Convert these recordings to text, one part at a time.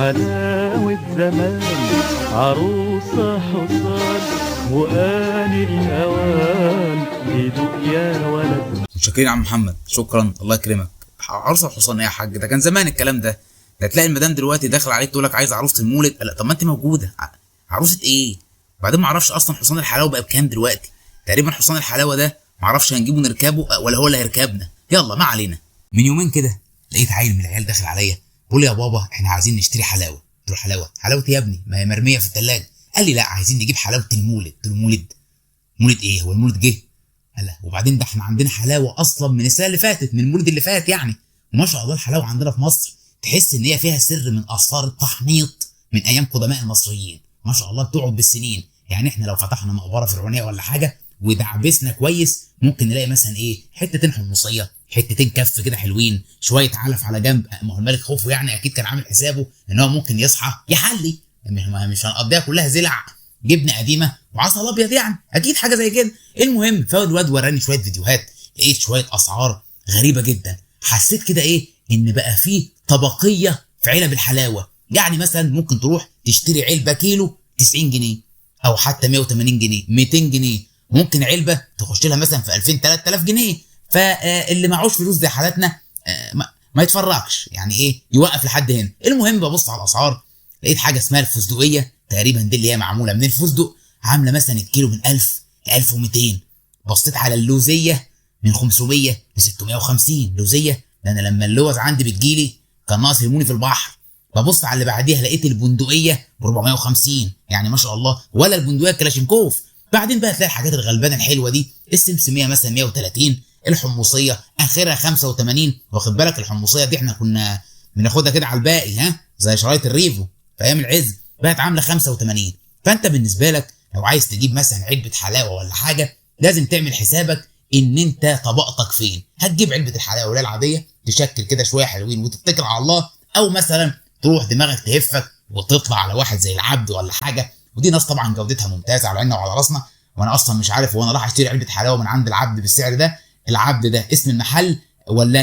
حلاوة زمان، عروسة حصان وآن الأوان يدوق يا ولد. متشكرين يا عم محمد، شكرا، الله يكرمك. عروسه الحصان ايه يا حاج؟ ده كان زمان الكلام ده. ده تلاقي المدام دلوقتي داخل عليك تقول لك عايز عروسه المولد. لا طب ما انت موجوده، عروسه ايه؟ بعدين ما اعرفش اصلا حصان الحلاوه بقى بكام دلوقتي. تقريبا حصان الحلاوه ده ما اعرفش هنجيبه نركبه ولا هو اللي هيركبنا. يلا ما علينا. من يومين كده لقيت عيل من العيال داخل عليا بيقول لي يا بابا احنا عايزين نشتري حلاوه. قلت له حلاوه؟ حلاوه يا ابني ما هي مرميه في الثلاجه. قال لي لا عايزين نجيب حلاوه المولد. قلت له مولد؟ مولد ايه؟ هو المولد جه؟ قال لا وبعدين ده احنا عندنا حلاوه اصلا من السنه اللي فاتت، من المولد اللي فات يعني. وما شاء الله الحلاوه عندنا في مصر تحس ان هي فيها سر من اسرار التحنيط من ايام قدماء المصريين، ما شاء الله بتقعد بالسنين. يعني احنا لو فتحنا مقبره فرعونيه ولا حاجه ودعبسنا كويس ممكن نلاقي مثلا ايه، حتتين حمصيه، حتتين كف كده حلوين، شويه علف على جنب. ما هو الملك خوفو يعني اكيد كان عامل حسابه ان هو ممكن يصحى يحلي، مش هنقضيها كلها زلع جبنه قديمه وعسل ابيض يعني، اكيد حاجه زي كده. المهم فالواد وراني شويه فيديوهات، لقيت شويه اسعار غريبه جدا. حسيت كده ايه ان بقى فيه طبقيه في علب الحلاوه. يعني مثلا ممكن تروح تشتري علبه كيلو 90 جنيه او حتى 180 جنيه 200 جنيه، ممكن علبه تخش لها مثلا في 2000 3000 جنيه. فاللي معهوش فلوس زي حالاتنا ما يتفرجش، يعني ايه، يوقف لحد هنا. المهم ببص على الاسعار لقيت حاجه اسمها الفستقيه، تقريبا دي اللي هي معموله من الفستق، عامله مثلا الكيلو من 1000 ل 1200. بصيت على اللوزيه من 500 ل 650. لوزيه ده انا لما اللوز عندي بتجيلي كان ناقص يرموني في البحر. ببص على اللي بعديها لقيت البندقيه ب 450، يعني ما شاء الله، ولا البندقيه كلاشينكوف. بعدين بقى تلاقي الحاجات الغلبانه الحلوه دي، السمسميه مثلا 130، الحمصيه اخرها 85. واخد بالك الحمصيه دي احنا كنا بناخدها كده على الباقي، ها، زي شرايط الريفو في ايام العز، بقت عامله 85. فانت بالنسبه لك لو عايز تجيب مثلا علبه حلاوه ولا حاجه لازم تعمل حسابك ان انت طبقتك فين. هتجيب علبه الحلاوه ولا العاديه تشكل كده شويه حلوين وتتكل على الله، او مثلا تروح دماغك تهفك وتطلع على واحد زي العبد ولا حاجه، ودي ناس طبعا جودتها ممتازه على عيننا وعلى راسنا. وانا اصلا مش عارف هو انا راح اشتري علبه حلاوه من عند العبد بالسعر ده؟ العبد ده اسم المحل ولا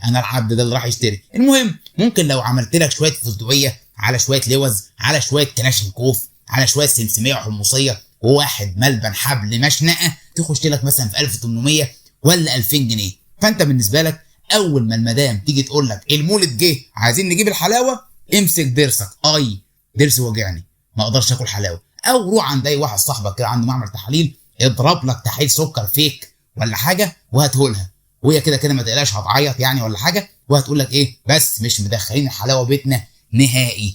انا العبد ده اللي راح يشتري؟ المهم ممكن لو عملت لك شويه فستقيه على شويه لوز على شويه كلاشينكوف على شويه سمسميه وحمصيه وواحد ملبن حبل مشنقه تخش لك مثلا في 1800 ولا 2000 جنيه. فانت بالنسبه لك اول ما المدام تيجي تقول لك المولد جه عايزين نجيب الحلاوه، امسك ضرسك. اي ضرسي وجعني ما اقدرش اكل حلاوه. او روح عند اي واحد صاحبك كده عنده معمل تحاليل اضرب لك تحليل سكر فيك ولا حاجه وهاتهولها، وهي كده كده ما تقلقش هتعيط يعني ولا حاجه، وهتقول لك ايه، بس مش مدخلين الحلاوه بيتنا نهائي.